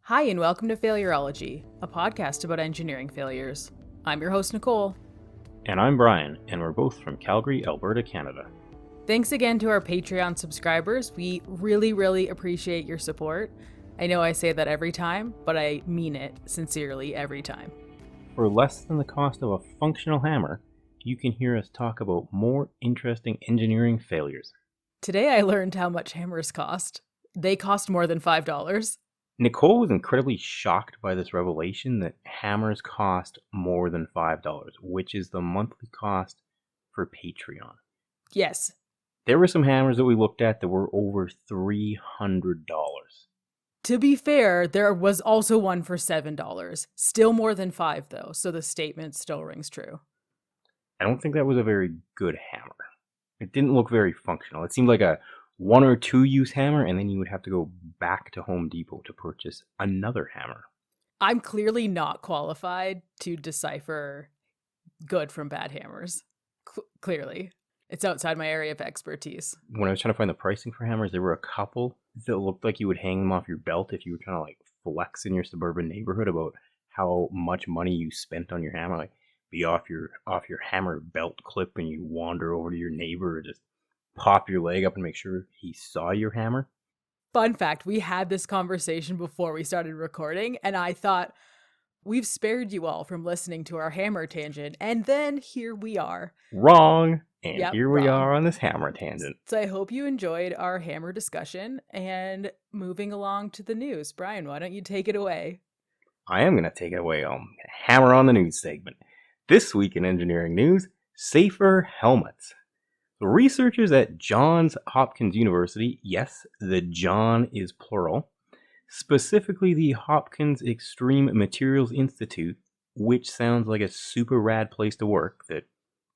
Hi, and welcome to Failurology, a podcast about engineering failures. I'm your host, Nicole. And I'm Brian, and we're both from Calgary, Alberta, Canada. Thanks again to our Patreon subscribers. We really appreciate your support. I know I say that every time, but I mean it sincerely every time. For less than the cost of a functional hammer, you can hear us talk about more interesting engineering failures. Today I learned how much hammers cost. They cost more than $5. Nicole was incredibly shocked by this revelation that hammers cost more than $5, which is the monthly cost for Patreon. Yes. There were some hammers that we looked at that were over $300. To be fair, there was also one for $7. Still more than $5 though, so the statement still rings true. I don't think that was a very good hammer. It didn't look very functional. It seemed like a 1 or 2 use hammer, and then you would have to go back to Home Depot to purchase another hammer. I'm clearly not qualified to decipher good from bad hammers. Clearly. It's outside my area of expertise. When I was trying to find the pricing for hammers, there were a couple that looked like you would hang them off your belt if you were trying to like flex in your suburban neighborhood about how much money you spent on your hammer. Like be off your hammer belt clip and you wander over to your neighbor or just pop your leg up and make sure he saw your hammer. Fun fact, we had this conversation before we started recording, and I thought, we've spared you all from listening to our hammer tangent, and then here we are. Wrong! And yep, here we are on this hammer tangent. So I hope you enjoyed our hammer discussion, and moving along to the news. Brian, why don't you take it away? I am going to take it away. I'm going to hammer on the news segment. This week in engineering news, safer helmets. The researchers at Johns Hopkins University, yes, the John is plural, specifically the Hopkins Extreme Materials Institute, which sounds like a super rad place to work that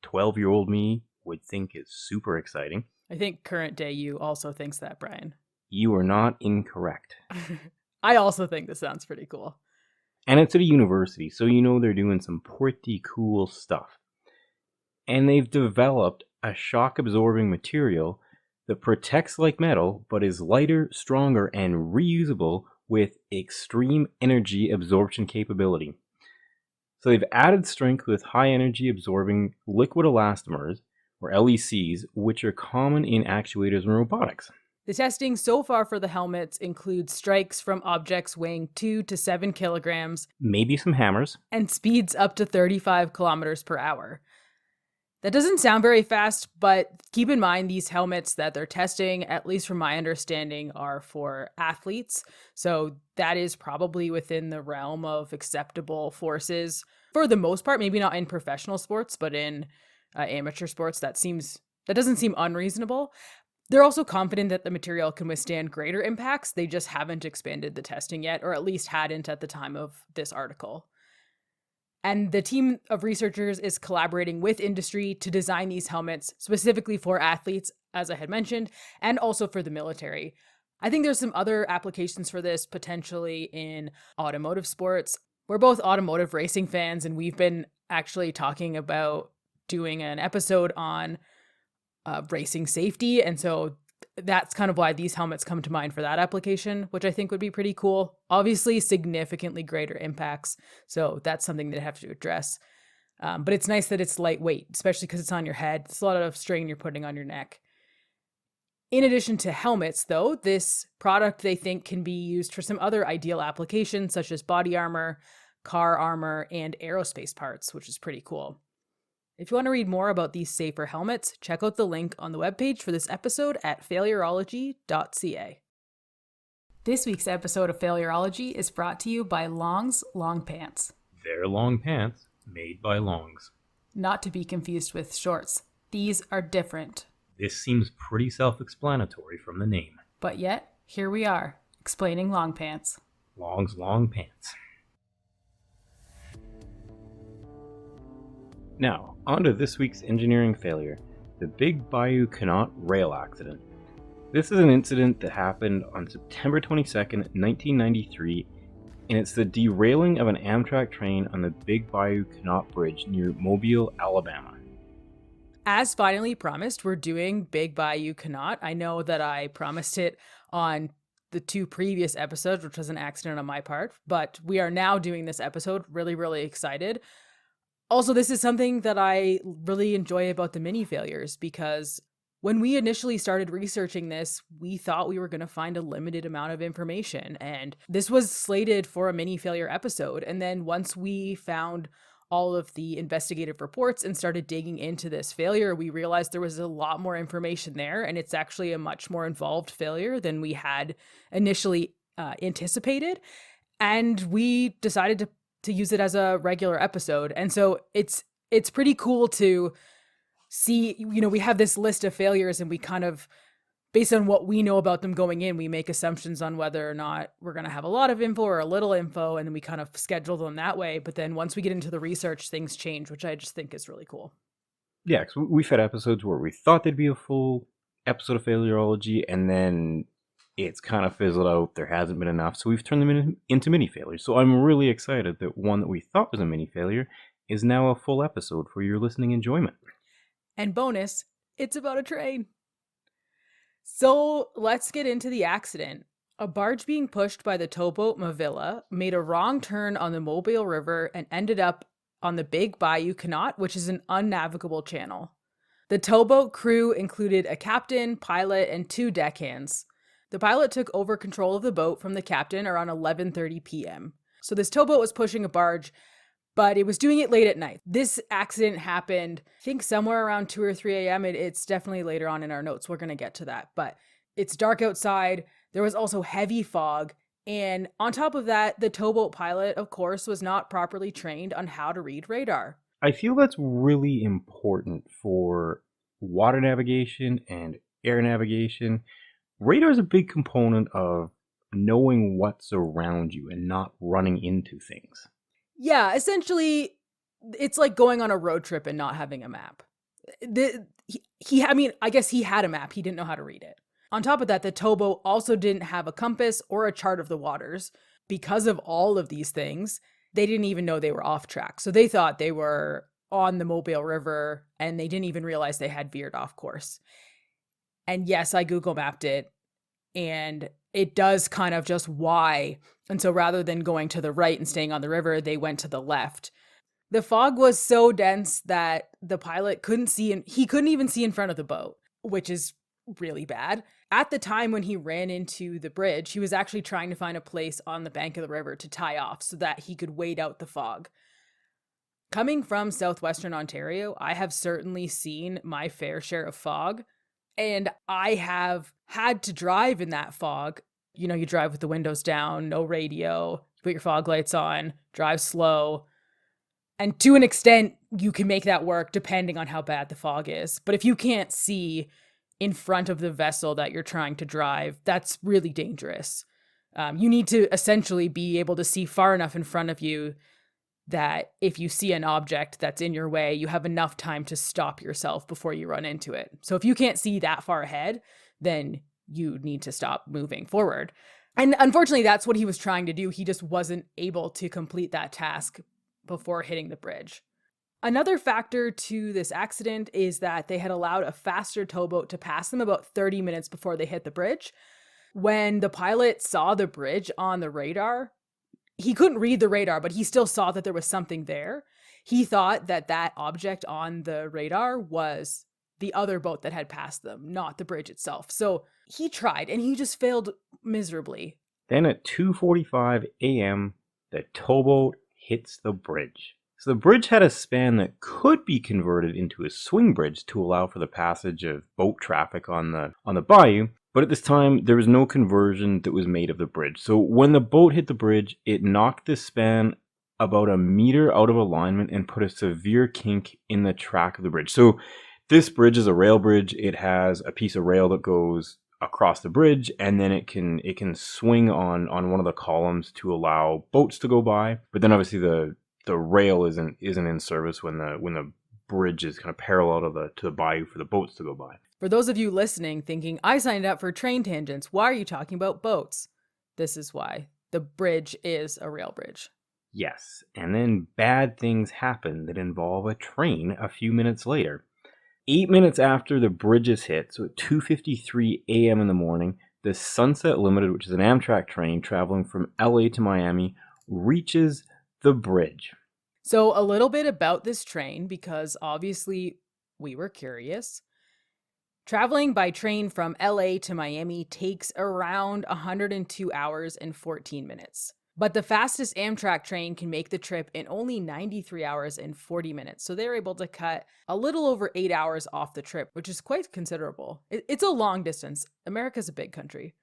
12-year-old me would think is super exciting. I think current day you also thinks that, Brian. You are not incorrect. I also think this sounds pretty cool. And it's at a university, so you know they're doing some pretty cool stuff. And they've developed a shock-absorbing material that protects like metal, but is lighter, stronger, and reusable with extreme energy absorption capability. So they've added strength with high-energy absorbing liquid elastomers, or LECs, which are common in actuators and robotics. The testing so far for the helmets includes strikes from objects weighing 2 to 7 kilograms, maybe some hammers, and speeds up to 35 kilometers per hour. That doesn't sound very fast, but keep in mind these helmets that they're testing, at least from my understanding, are for athletes. So that is probably within the realm of acceptable forces for the most part, maybe not in professional sports, but in amateur sports, that doesn't seem unreasonable. They're also confident that the material can withstand greater impacts. They just haven't expanded the testing yet, or at least hadn't at the time of this article. And the team of researchers is collaborating with industry to design these helmets specifically for athletes, as I had mentioned, and also for the military. I think there's some other applications for this potentially in automotive sports. We're both automotive racing fans, and we've been actually talking about doing an episode on racing safety. And so that's kind of why these helmets come to mind for that application, which I think would be pretty cool. Obviously, significantly greater impacts. So that's something they have to address. But it's nice that it's lightweight, especially because it's on your head. It's a lot of strain you're putting on your neck. In addition to helmets, though, this product they think can be used for some other ideal applications, such as body armor, car armor, and aerospace parts, which is pretty cool. If you want to read more about these safer helmets, check out the link on the webpage for this episode at failurology.ca. This week's episode of Failurology is brought to you by Long's Long Pants. They're long pants made by Longs. Not to be confused with shorts. These are different. This seems pretty self-explanatory from the name. But yet, here we are, explaining long pants. Long's Long Pants. Now, on to this week's engineering failure, the Big Bayou Canot rail accident. This is an incident that happened on September 22nd, 1993, and it's the derailing of an Amtrak train on the Big Bayou Canot Bridge near Mobile, Alabama. As finally promised, we're doing Big Bayou Canot. I know that I promised it on the 2 previous episodes, which was an accident on my part, but we are now doing this episode. Really, really excited. Also, this is something that I really enjoy about the mini failures, because when we initially started researching this, we thought we were going to find a limited amount of information, and this was slated for a mini failure episode. And then once we found all of the investigative reports and started digging into this failure, we realized there was a lot more information there, and it's actually a much more involved failure than we had initially anticipated. And we decided to use it as a regular episode. And so it's pretty cool to see, we have this list of failures, and we kind of, based on what we know about them going in, we make assumptions on whether or not we're going to have a lot of info or a little info, and then we kind of schedule them that way. But then once we get into the research, things change, which I just think is really cool. Yeah, because we've had episodes where we thought there'd be a full episode of failurology, and then it's kind of fizzled out. There hasn't been enough, so we've turned them into mini failures. So I'm really excited that one that we thought was a mini failure is now a full episode for your listening enjoyment. And bonus, it's about a train. So let's get into the accident. A barge being pushed by the towboat Mavilla made a wrong turn on the Mobile River and ended up on the big Bayou Canot, which is an unnavigable channel. The towboat crew included a captain, pilot, and 2 deckhands. The pilot took over control of the boat from the captain around 11:30 p.m. So this towboat was pushing a barge, but it was doing it late at night. This accident happened, I think, somewhere around 2 or 3 a.m. It's definitely later on in our notes. We're going to get to that. But it's dark outside. There was also heavy fog. And on top of that, the towboat pilot, of course, was not properly trained on how to read radar. I feel that's really important for water navigation and air navigation. Radar is a big component of knowing what's around you and not running into things. Yeah, essentially, it's like going on a road trip and not having a map. I guess he had a map. He didn't know how to read it. On top of that, the towboat also didn't have a compass or a chart of the waters. Because of all of these things, they didn't even know they were off track. So they thought they were on the Mobile River, and they didn't even realize they had veered off course. And yes, I Google mapped it, and it does kind of just why. And so rather than going to the right and staying on the river, they went to the left. The fog was so dense that the pilot couldn't see, and he couldn't even see in front of the boat, which is really bad. At the time when he ran into the bridge, he was actually trying to find a place on the bank of the river to tie off so that he could wait out the fog. Coming from southwestern Ontario, I have certainly seen my fair share of fog, and I have had to drive in that fog. You drive with the windows down, no radio, put your fog lights on, drive slow. And to an extent, you can make that work depending on how bad the fog is. But if you can't see in front of the vessel that you're trying to drive, that's really dangerous. You need to essentially be able to see far enough in front of you that if you see an object that's in your way, you have enough time to stop yourself before you run into it. So if you can't see that far ahead, then you need to stop moving forward. And unfortunately, that's what he was trying to do. He just wasn't able to complete that task before hitting the bridge. Another factor to this accident is that they had allowed a faster towboat to pass them about 30 minutes before they hit the bridge. When the pilot saw the bridge on the radar, he couldn't read the radar, but he still saw that there was something there. He thought that that object on the radar was the other boat that had passed them, not the bridge itself. So he tried, and he just failed miserably. Then at 2:45 a.m., the towboat hits the bridge. So the bridge had a span that could be converted into a swing bridge to allow for the passage of boat traffic on the bayou, but at this time there was no conversion that was made of the bridge. So when the boat hit the bridge, it knocked the span about a meter out of alignment and put a severe kink in the track of the bridge. So this bridge is a rail bridge. It has a piece of rail that goes across the bridge, and then it can swing on one of the columns to allow boats to go by. But then obviously the rail isn't in service when the bridge is kind of parallel to the bayou for the boats to go by. For those of you listening thinking, I signed up for train tangents, why are you talking about boats? This is why. The bridge is a rail bridge. Yes, and then bad things happen that involve a train a few minutes later. 8 minutes after the bridge is hit, so at 2:53 a.m. in the morning, The Sunset Limited, which is an Amtrak train traveling from LA to Miami, reaches the bridge. So, a little bit about this train, because obviously we were curious. Traveling by train from LA to Miami takes around 102 hours and 14 minutes. But the fastest Amtrak train can make the trip in only 93 hours and 40 minutes. So they're able to cut a little over 8 hours off the trip, which is quite considerable. It's a long distance. America's a big country.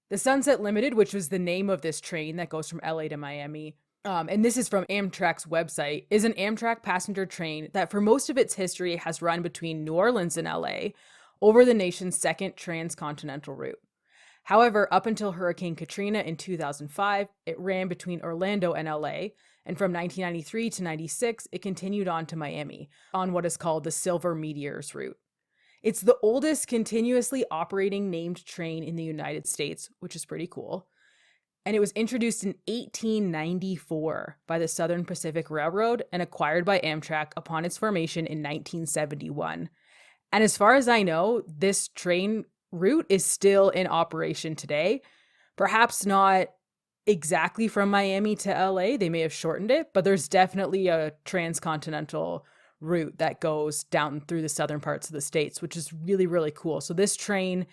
The Sunset Limited, which was the name of this train that goes from LA to Miami, and this is from Amtrak's website, is an Amtrak passenger train that for most of its history has run between New Orleans and LA over the nation's second transcontinental route. However, up until Hurricane Katrina in 2005, it ran between Orlando and LA, and from 1993 to 96, it continued on to Miami on what is called the Silver Meteors route. It's the oldest continuously operating named train in the United States, which is pretty cool. And it was introduced in 1894 by the Southern Pacific Railroad and acquired by Amtrak upon its formation in 1971. And as far as I know, this train route is still in operation today. Perhaps not exactly from Miami to LA. They may have shortened it, but there's definitely a transcontinental route that goes down through the southern parts of the states, which is really, really cool. So this train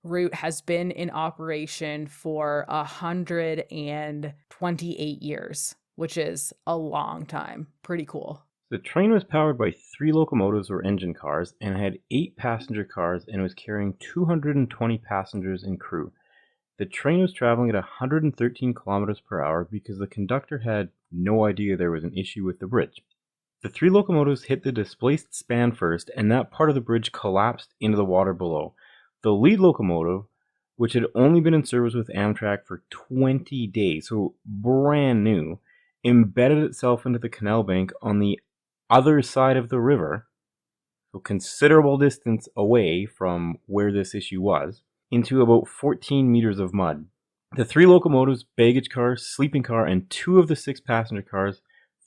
route has been in operation for 128 years, which is a long time. Pretty cool. The train was powered by 3 locomotives or engine cars and had 8 passenger cars, and was carrying 220 passengers and crew. The train was traveling at 113 kilometers per hour because the conductor had no idea there was an issue with the bridge. The 3 locomotives hit the displaced span first, and that part of the bridge collapsed into the water below. The lead locomotive, which had only been in service with Amtrak for 20 days, so brand new, embedded itself into the canal bank on the other side of the river, so considerable distance away from where this issue was, into about 14 meters of mud. The 3 locomotives, baggage car, sleeping car, and 2 of the 6 passenger cars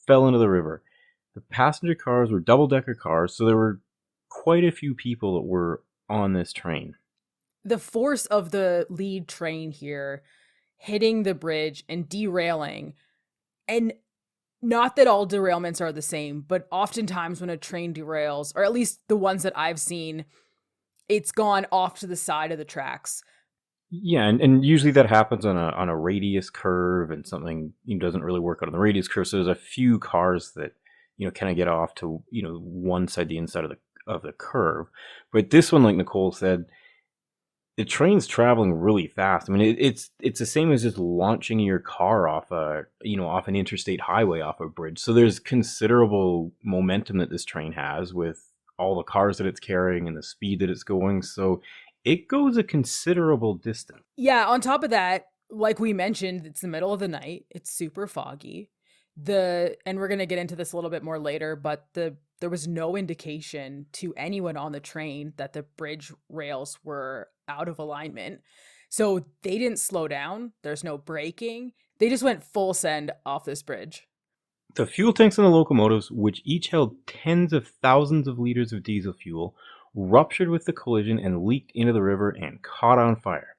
fell into the river. The passenger cars were double-decker cars, so there were quite a few people that were on this train. The force of the lead train here hitting the bridge and derailing, and not that all derailments are the same, but oftentimes when a train derails, or at least the ones that I've seen, it's gone off to the side of the tracks. Yeah, and usually that happens on a radius curve, and something doesn't really work out on the radius curve. So there's a few cars that kind of get off to one side, the inside of the curve. But this one, like Nicole said, the train's traveling really fast. I mean, it's the same as just launching your car off off an interstate highway, off a bridge. So there's considerable momentum that this train has with all the cars that it's carrying and the speed that it's going. So it goes a considerable distance. Yeah, on top of that, like we mentioned, it's the middle of the night. It's super foggy. And we're going to get into this a little bit more later, but there was no indication to anyone on the train that the bridge rails were out of alignment. So they didn't slow down. There's no braking. They just went full send off this bridge. The fuel tanks on the locomotives, which each held tens of thousands of liters of diesel fuel, ruptured with the collision and leaked into the river and caught on fire.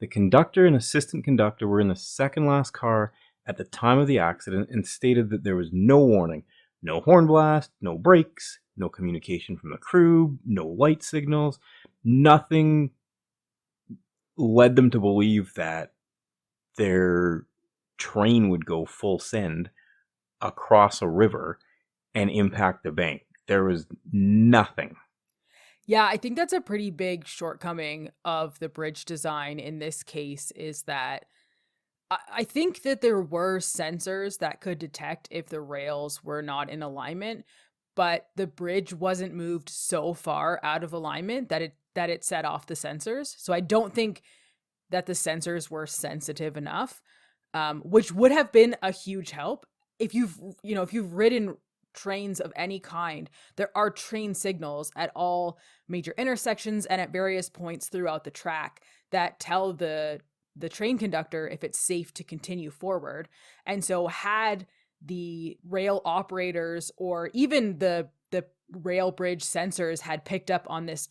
The conductor and assistant conductor were in the second last car at the time of the accident and stated that there was no warning, no horn blast, no brakes, no communication from the crew, no light signals. Nothing led them to believe that their train would go full send across a river and impact the bank. There was nothing. Yeah, I think that's a pretty big shortcoming of the bridge design in this case, is that I think that there were sensors that could detect if the rails were not in alignment, but the bridge wasn't moved so far out of alignment that it set off the sensors. So I don't think that the sensors were sensitive enough, which would have been a huge help. If you've ridden trains of any kind, there are train signals at all major intersections and at various points throughout the track that tell the train conductor if it's safe to continue forward. And so had the rail operators, or even the rail bridge sensors had picked up on this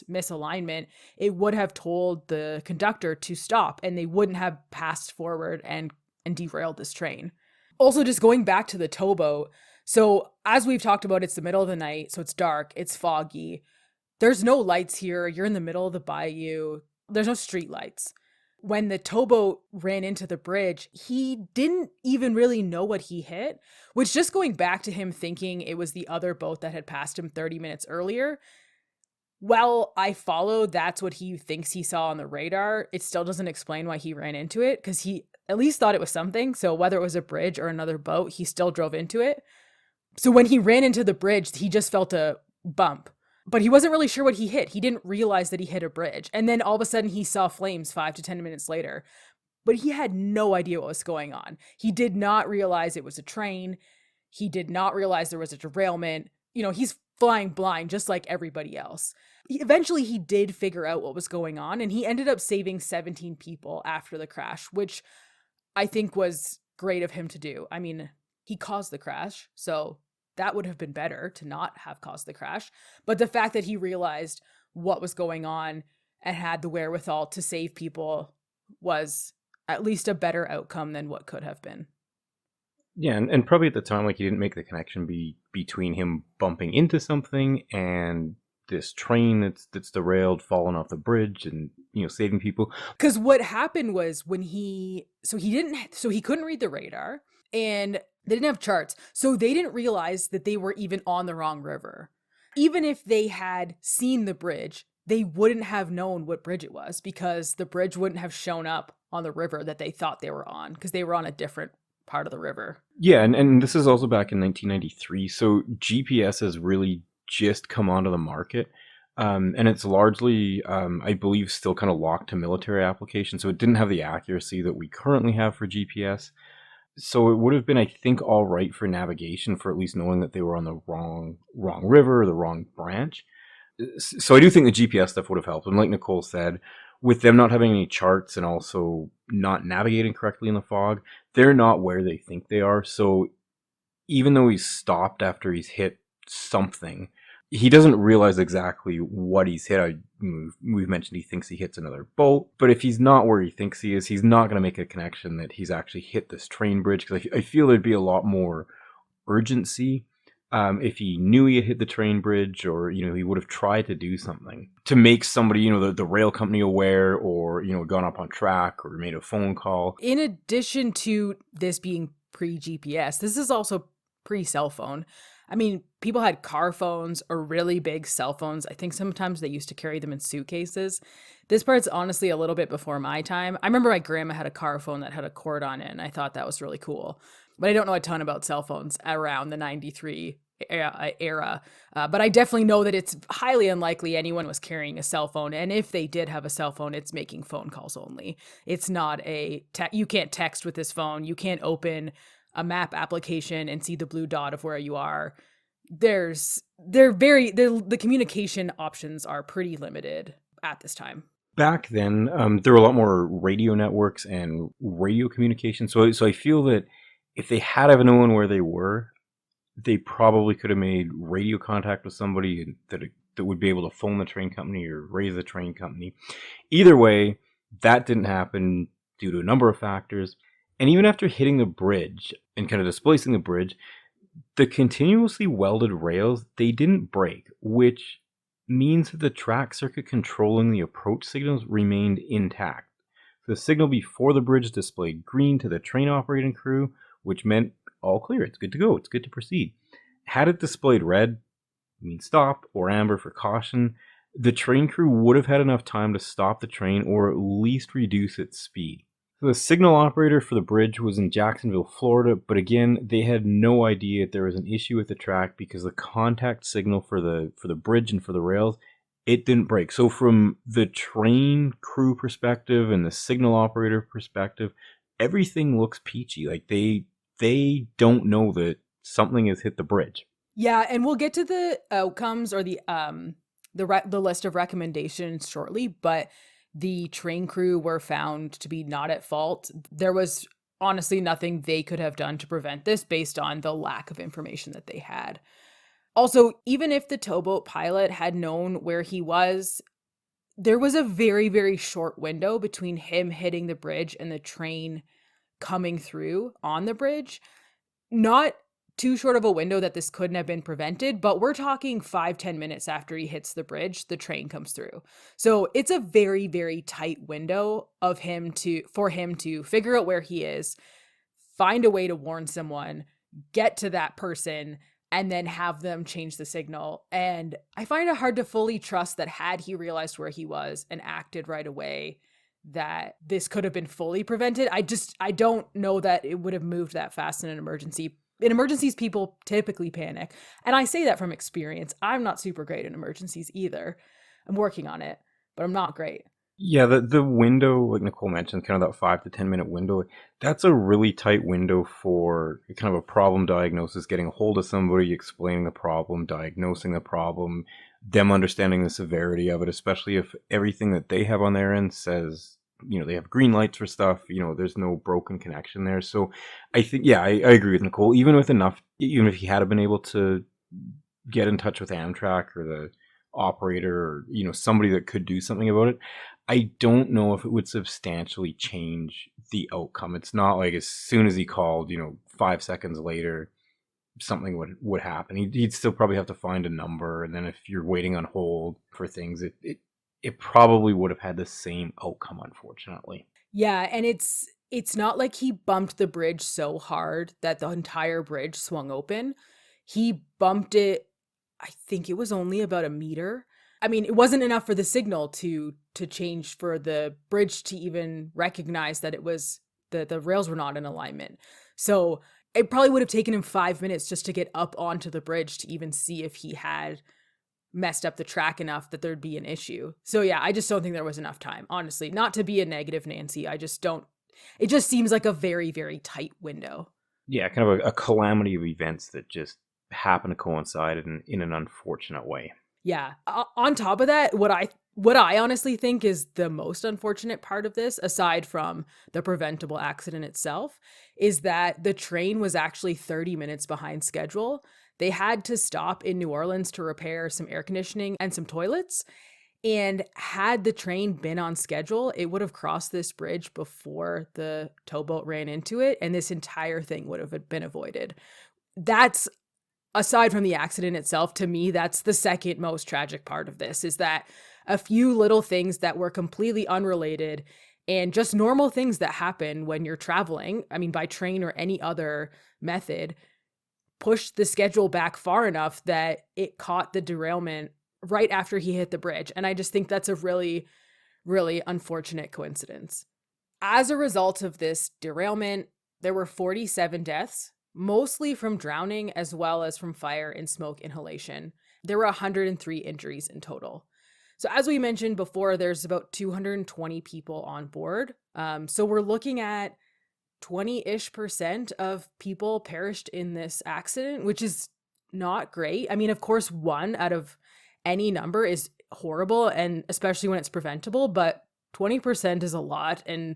misalignment, it would have told the conductor to stop, and they wouldn't have passed forward and derailed this train. Also, just going back to the towboat, so as we've talked about, it's the middle of the night, so it's dark, it's foggy. There's no lights here. You're in the middle of the bayou. There's no street lights. When the towboat ran into the bridge, he didn't even really know what he hit, which, just going back to him thinking it was the other boat that had passed him 30 minutes earlier, well, I followed that's what he thinks he saw on the radar. It still doesn't explain why he ran into it, because he at least thought it was something. So whether it was a bridge or another boat, he still drove into it. So when he ran into the bridge, he just felt a bump. But he wasn't really sure what he hit. He didn't realize that he hit a bridge. And then all of a sudden he saw flames 5 to 10 minutes later. But he had no idea what was going on. He did not realize it was a train. He did not realize there was a derailment. He's flying blind just like everybody else. Eventually he did figure out what was going on, and he ended up saving 17 people after the crash, which I think was great of him to do. I mean, he caused the crash, so that would have been better to not have caused the crash. But the fact that he realized what was going on and had the wherewithal to save people was at least a better outcome than what could have been. Yeah, and probably at the time, like, he didn't make the connection between him bumping into something and this train that's derailed, falling off the bridge, and saving people. Because what happened was he couldn't read the radar, and they didn't have charts, so they didn't realize that they were even on the wrong river. Even if they had seen the bridge, they wouldn't have known what bridge it was, because the bridge wouldn't have shown up on the river that they thought they were on, because they were on a different part of the river. Yeah, and this is also back in 1993, so GPS has really just come onto the market. And it's largely, I believe, still kind of locked to military applications, so it didn't have the accuracy that we currently have for GPS. So it would have been, I think, all right for navigation, for at least knowing that they were on the wrong river or the wrong branch. So I do think the GPS stuff would have helped. And like Nicole said, with them not having any charts and also not navigating correctly in the fog, they're not where they think they are. So even though he's stopped after he's hit something, he doesn't realize exactly what he's hit. We've mentioned he thinks he hits another boat, but if he's not where he thinks he is, he's not going to make a connection that he's actually hit this train bridge, because I feel there'd be a lot more urgency if he knew he had hit the train bridge, or he would have tried to do something to make somebody, the rail company aware, or gone up on track or made a phone call. In addition to this being pre-GPS, this is also pre-cell phone. I mean, people had car phones or really big cell phones. I think sometimes they used to carry them in suitcases. This part's honestly a little bit before my time. I remember my grandma had a car phone that had a cord on it, and I thought that was really cool. But I don't know a ton about cell phones around the 93 era. But I definitely know that it's highly unlikely anyone was carrying a cell phone. And if they did have a cell phone, it's making phone calls only. It's not you can't text with this phone. You can't open a map application and see the blue dot of where you are. The communication options are pretty limited at this time. Back then, there were a lot more radio networks and radio communication. So I feel that if they had known where they were, they probably could have made radio contact with somebody that would be able to phone the train company or raise the train company. Either way, that didn't happen due to a number of factors. And even after hitting the bridge and kind of displacing the bridge, the continuously welded rails, they didn't break, which means that the track circuit controlling the approach signals remained intact. The signal before the bridge displayed green to the train operating crew, which meant all clear, it's good to go, it's good to proceed. Had it displayed red, means stop, or amber for caution, the train crew would have had enough time to stop the train or at least reduce its speed. The signal operator for the bridge was in Jacksonville, Florida, but again, they had no idea there was an issue with the track because the contact signal for the bridge and for the rails, it didn't break. So from the train crew perspective and the signal operator perspective, everything looks peachy. Like they don't know that something has hit the bridge. Yeah, and we'll get to the outcomes or the list of recommendations shortly, but the train crew were found to be not at fault. There was honestly nothing they could have done to prevent this based on the lack of information that they had. Also, even if the towboat pilot had known where he was, there was a very, very short window between him hitting the bridge and the train coming through on the bridge. Not too short of a window that this couldn't have been prevented, but we're talking 5-10 minutes after he hits the bridge, the train comes through. So it's a very, very tight window of for him to figure out where he is, find a way to warn someone, get to that person, and then have them change the signal. And I find it hard to fully trust that had he realized where he was and acted right away, that this could have been fully prevented. I don't know that it would have moved that fast in an emergency. In emergencies, people typically panic. And I say that from experience. I'm not super great in emergencies either. I'm working on it, but I'm not great. Yeah, the window, like Nicole mentioned, kind of that 5 to 10 minute window, that's a really tight window for kind of a problem diagnosis, getting a hold of somebody, explaining the problem, diagnosing the problem, them understanding the severity of it, especially if everything that they have on their end says, they have green lights for stuff, there's no broken connection there. So I think, yeah, I agree with Nicole. Even if he had been able to get in touch with Amtrak or the operator or, somebody that could do something about it, I don't know if it would substantially change the outcome. It's not like as soon as he called, 5 seconds later, something would happen. He'd still probably have to find a number, and then if you're waiting on hold for things, it probably would have had the same outcome, unfortunately. Yeah, and it's not like he bumped the bridge so hard that the entire bridge swung open. He bumped it, I think it was only about a meter. I mean, it wasn't enough for the signal to change, for the bridge to even recognize that it was the rails were not in alignment. So it probably would have taken him 5 minutes just to get up onto the bridge to even see if he had messed up the track enough that there'd be an issue. So yeah, I just don't think there was enough time, honestly. Not to be a negative Nancy, I just don't. It just seems like a very, very tight window. Yeah, kind of a calamity of events that just happen to coincide in an unfortunate way. Yeah. On top of that, what I honestly think is the most unfortunate part of this, aside from the preventable accident itself, is that the train was actually 30 minutes behind schedule. They had to stop in New Orleans to repair some air conditioning and some toilets. And had the train been on schedule, it would have crossed this bridge before the towboat ran into it, and this entire thing would have been avoided. That's, aside from the accident itself, to me, that's the second most tragic part of this, is that a few little things that were completely unrelated and just normal things that happen when you're traveling, I mean, by train or any other method, pushed the schedule back far enough that it caught the derailment right after he hit the bridge. And I just think that's a really, really unfortunate coincidence. As a result of this derailment, there were 47 deaths, mostly from drowning as well as from fire and smoke inhalation. There were 103 injuries in total. So as we mentioned before, there's about 220 people on board. So we're looking at 20-ish% of people perished in this accident, which is not great. I mean, of course, one out of any number is horrible, and especially when it's preventable, but 20% is a lot. And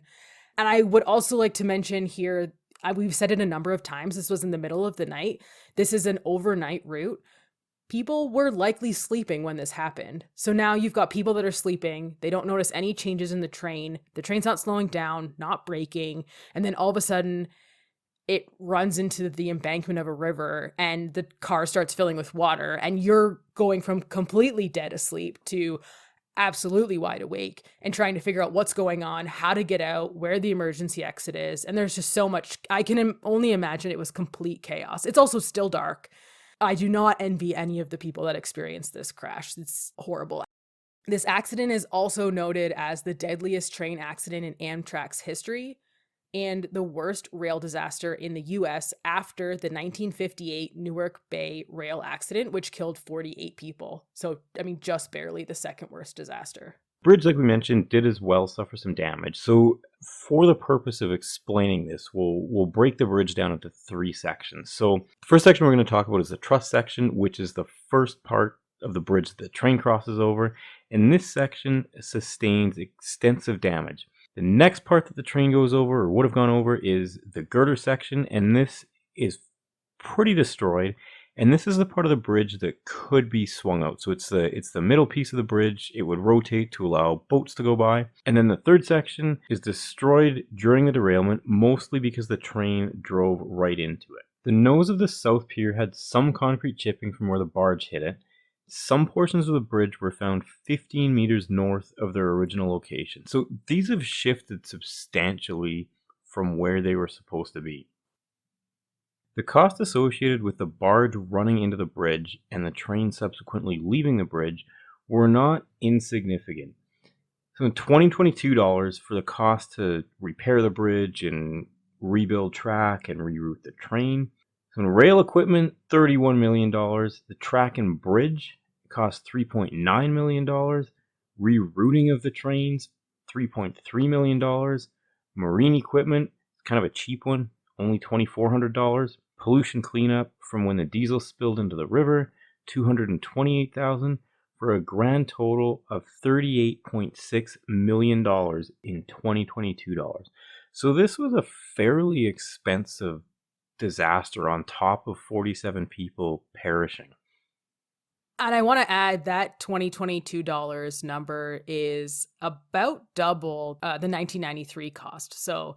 I would also like to mention here, we've said it a number of times, this was in the middle of the night. This is an overnight route. People were likely sleeping when this happened. So now you've got people that are sleeping. They don't notice any changes in the train. The train's not slowing down, not braking. And then all of a sudden, it runs into the embankment of a river and the car starts filling with water. And you're going from completely dead asleep to absolutely wide awake and trying to figure out what's going on, how to get out, where the emergency exit is. And there's just so much. I can only imagine it was complete chaos. It's also still dark. I do not envy any of the people that experienced this crash. It's horrible. This accident is also noted as the deadliest train accident in Amtrak's history and the worst rail disaster in the US after the 1958 Newark Bay rail accident, which killed 48 people. So, I mean, just barely the second worst disaster. Bridge, like we mentioned, did as well suffer some damage. So for the purpose of explaining this, we'll break the bridge down into 3 sections. So the first section we're going to talk about is the truss section, which is the first part of the bridge that the train crosses over. And this section sustains extensive damage. The next part that the train goes over, or would have gone over, is the girder section, and this is pretty destroyed. And this is the part of the bridge that could be swung out. So it's the middle piece of the bridge. It would rotate to allow boats to go by. And then the third section is destroyed during the derailment, mostly because the train drove right into it. The nose of the south pier had some concrete chipping from where the barge hit it. Some portions of the bridge were found 15 meters north of their original location. So these have shifted substantially from where they were supposed to be. The cost associated with the barge running into the bridge and the train subsequently leaving the bridge were not insignificant. So in 2022 dollars for the cost to repair the bridge and rebuild track and reroute the train. So in rail equipment, $31 million. The track and bridge cost $3.9 million. Rerouting of the trains, $3.3 million. Marine equipment, kind of a cheap one, only $2,400. Pollution cleanup from when the diesel spilled into the river, $228,000, for a grand total of $38.6 million in 2022 dollars. So this was a fairly expensive disaster on top of 47 people perishing. And I want to add that $2022 number is about double the 1993 cost. So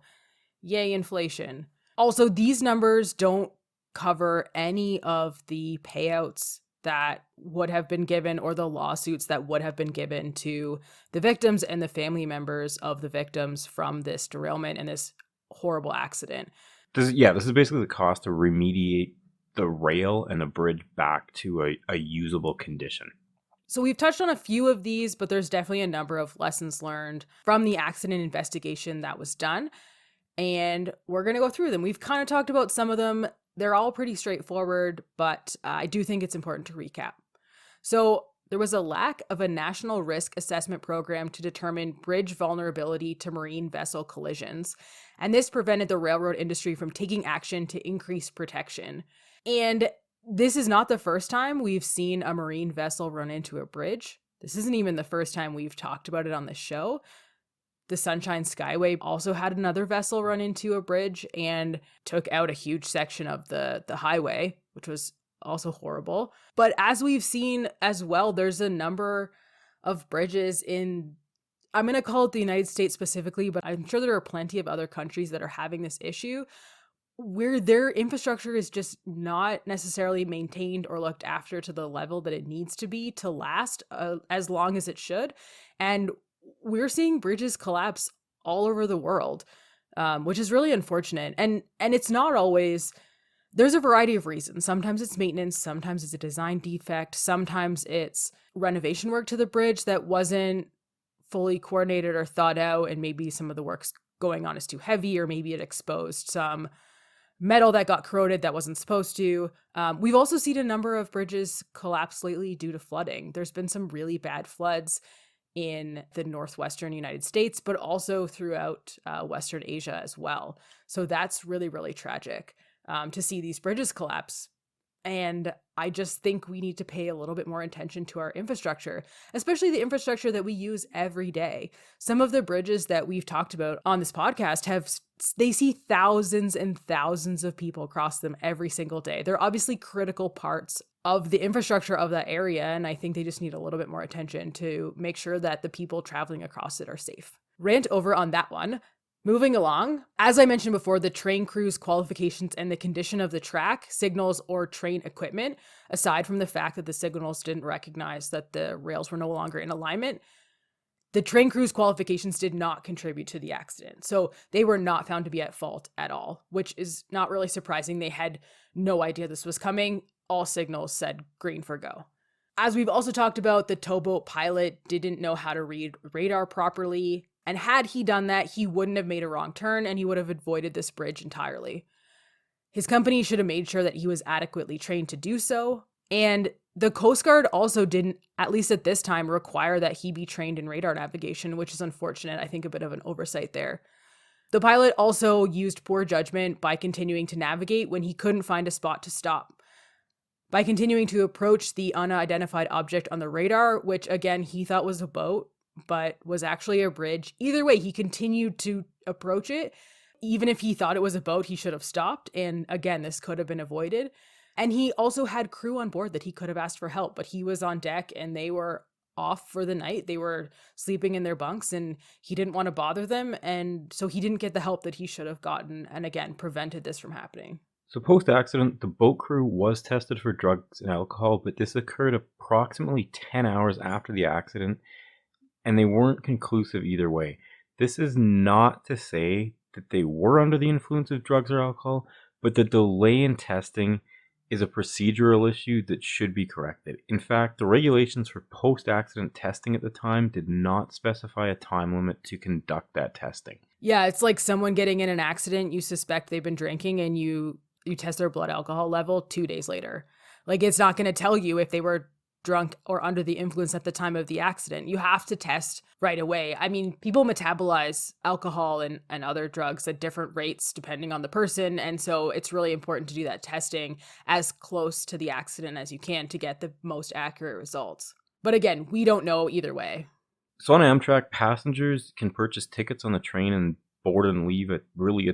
yay, inflation. Also, these numbers don't cover any of the payouts that would have been given or the lawsuits that would have been given to the victims and the family members of the victims from this derailment and this horrible accident. This is basically the cost to remediate the rail and the bridge back to a usable condition. So we've touched on a few of these, but there's definitely a number of lessons learned from the accident investigation that was done. And we're going to go through them. We've kind of talked about some of them. They're all pretty straightforward, but I do think it's important to recap. So there was a lack of a national risk assessment program to determine bridge vulnerability to marine vessel collisions. And this prevented the railroad industry from taking action to increase protection. And this is not the first time we've seen a marine vessel run into a bridge. This isn't even the first time we've talked about it on the show. The Sunshine Skyway also had another vessel run into a bridge and took out a huge section of the highway, which was also horrible. But as we've seen as well, there's a number of bridges in, I'm going to call it the United States specifically, but I'm sure there are plenty of other countries that are having this issue where their infrastructure is just not necessarily maintained or looked after to the level that it needs to be to last as long as it should. And we're seeing bridges collapse all over the world, which is really unfortunate. And it's not always, there's a variety of reasons. Sometimes it's maintenance, sometimes it's a design defect, sometimes it's renovation work to the bridge that wasn't fully coordinated or thought out, and maybe some of the work's going on is too heavy, or maybe it exposed some metal that got corroded that wasn't supposed to. We've also seen a number of bridges collapse lately due to flooding. There's been some really bad floods in the northwestern United States, but also throughout Western Asia as well. So that's really, really tragic to see these bridges collapse. And I just think we need to pay a little bit more attention to our infrastructure, especially the infrastructure that we use every day. Some of the bridges that we've talked about on this podcast they see thousands and thousands of people cross them every single day. They're obviously critical parts of the infrastructure of that area, and I think they just need a little bit more attention to make sure that the people traveling across it are safe. Rant over on that one. Moving along, as I mentioned before, the train crew's qualifications and the condition of the track, signals, or train equipment, aside from the fact that the signals didn't recognize that the rails were no longer in alignment, the train crew's qualifications did not contribute to the accident. So they were not found to be at fault at all, which is not really surprising. They had no idea this was coming. All signals said green for go. As we've also talked about, the towboat pilot didn't know how to read radar properly. And had he done that, he wouldn't have made a wrong turn and he would have avoided this bridge entirely. His company should have made sure that he was adequately trained to do so. And the Coast Guard also didn't, at least at this time, require that he be trained in radar navigation, which is unfortunate. I think a bit of an oversight there. The pilot also used poor judgment by continuing to navigate when he couldn't find a spot to stop. By continuing to approach the unidentified object on the radar, which again, he thought was a boat, but was actually a bridge. Either way, he continued to approach it. Even if he thought it was a boat, he should have stopped. And again, this could have been avoided. And he also had crew on board that he could have asked for help, but he was on deck and they were off for the night. They were sleeping in their bunks and he didn't want to bother them. And so he didn't get the help that he should have gotten. And again, prevented this from happening. So post-accident, the boat crew was tested for drugs and alcohol, but this occurred approximately 10 hours after the accident, and they weren't conclusive either way. This is not to say that they were under the influence of drugs or alcohol, but the delay in testing is a procedural issue that should be corrected. In fact, the regulations for post-accident testing at the time did not specify a time limit to conduct that testing. Yeah, it's like someone getting in an accident, you suspect they've been drinking and you test their blood alcohol level 2 days later. Like, it's not going to tell you if they were drunk or under the influence at the time of the accident. You have to test right away. I mean, people metabolize alcohol and other drugs at different rates depending on the person. And so it's really important to do that testing as close to the accident as you can to get the most accurate results. But again, we don't know either way. So on Amtrak, passengers can purchase tickets on the train and board and leave at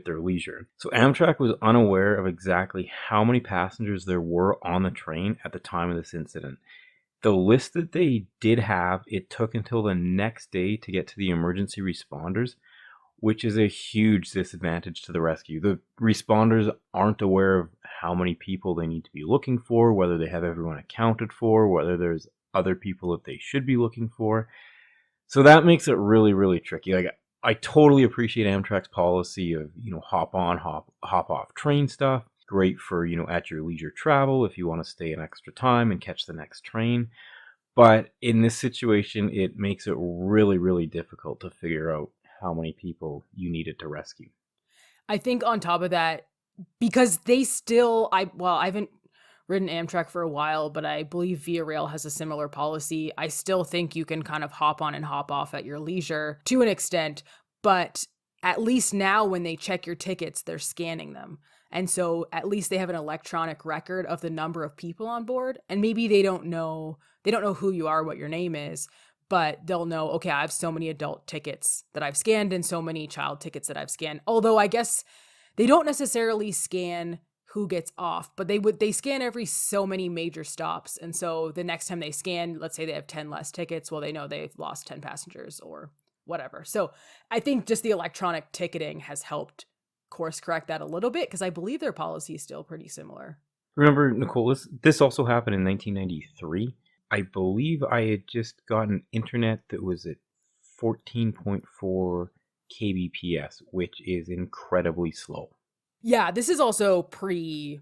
their leisure. So Amtrak was unaware of exactly how many passengers there were on the train at the time of this incident. The list that they did have, it took until the next day to get to the emergency responders, which is a huge disadvantage to the rescue. The responders aren't aware of how many people they need to be looking for, whether they have everyone accounted for, whether there's other people that they should be looking for. So that makes it really, really tricky. Like, I totally appreciate Amtrak's policy of, hop on, hop off train stuff. Great for, at your leisure travel if you want to stay an extra time and catch the next train. But in this situation, it makes it really, really difficult to figure out how many people you needed to rescue. I think on top of that, because they still, I haven't ridden Amtrak for a while, but I believe Via Rail has a similar policy. I still think you can kind of hop on and hop off at your leisure to an extent, but at least now when they check your tickets, they're scanning them. And so at least they have an electronic record of the number of people on board. And maybe they don't know who you are, what your name is, but they'll know, okay, I have so many adult tickets that I've scanned and so many child tickets that I've scanned. Although I guess they don't necessarily scan who gets off, but they scan every so many major stops. And so the next time they scan, let's say they have 10 less tickets, well, they know they've lost 10 passengers or whatever. So I think just the electronic ticketing has helped course correct that a little bit, because I believe their policy is still pretty similar. Remember, Nicole, this also happened in 1993. I believe I had just gotten internet that was at 14.4 kbps, which is incredibly slow. Yeah, this is also pre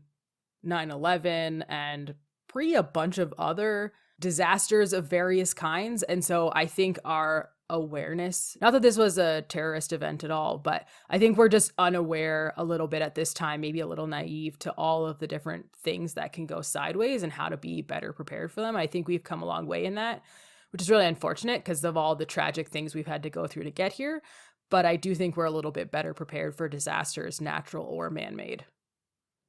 9/11 and pre a bunch of other disasters of various kinds. And so I think our awareness, not that this was a terrorist event at all, but I think we're just unaware a little bit at this time, maybe a little naive to all of the different things that can go sideways and how to be better prepared for them. I think we've come a long way in that, which is really unfortunate because of all the tragic things we've had to go through to get here. But I do think we're a little bit better prepared for disasters, natural or man-made.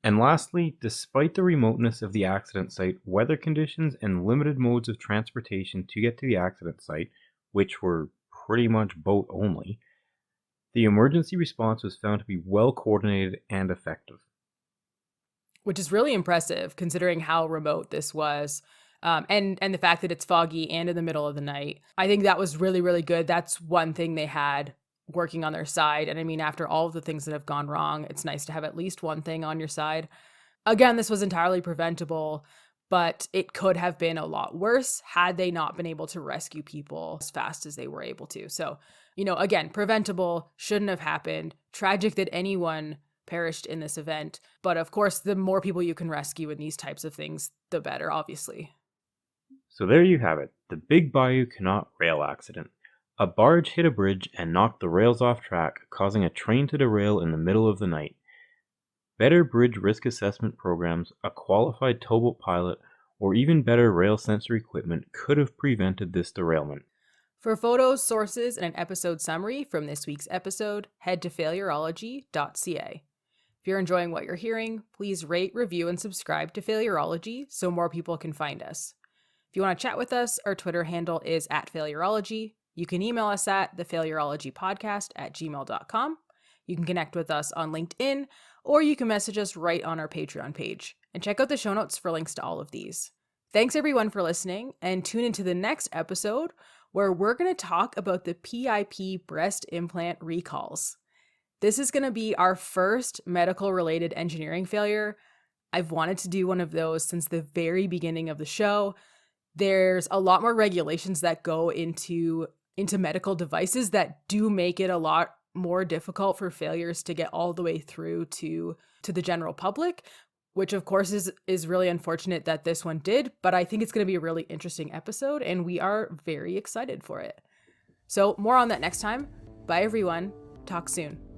And lastly, despite the remoteness of the accident site, weather conditions and limited modes of transportation to get to the accident site, which were pretty much boat only, the emergency response was found to be well coordinated and effective. Which is really impressive considering how remote this was. And the fact that it's foggy and in the middle of the night. I think that was really, really good. That's one thing they had working on their side. And I mean, after all of the things that have gone wrong, it's nice to have at least one thing on your side. Again, this was entirely preventable, but it could have been a lot worse had they not been able to rescue people as fast as they were able to. So, again, preventable, shouldn't have happened. Tragic that anyone perished in this event. But of course, the more people you can rescue in these types of things, the better, obviously. So there you have it, the Big Bayou Canot rail accident. A barge hit a bridge and knocked the rails off track, causing a train to derail in the middle of the night. Better bridge risk assessment programs, a qualified towboat pilot, or even better rail sensor equipment could have prevented this derailment. For photos, sources, and an episode summary from this week's episode, head to failurology.ca. If you're enjoying what you're hearing, please rate, review, and subscribe to Failurology so more people can find us. If you want to chat with us, our Twitter handle is @Failurology. You can email us at thefailurologypodcast@gmail.com. You can connect with us on LinkedIn, or you can message us right on our Patreon page. And check out the show notes for links to all of these. Thanks everyone for listening, and tune into the next episode where we're going to talk about the PIP breast implant recalls. This is going to be our first medical related engineering failure. I've wanted to do one of those since the very beginning of the show. There's a lot more regulations that go into medical devices that do make it a lot more difficult for failures to get all the way through to the general public, which of course is really unfortunate that this one did, but I think it's going to be a really interesting episode and we are very excited for it. So more on that next time. Bye everyone. Talk soon.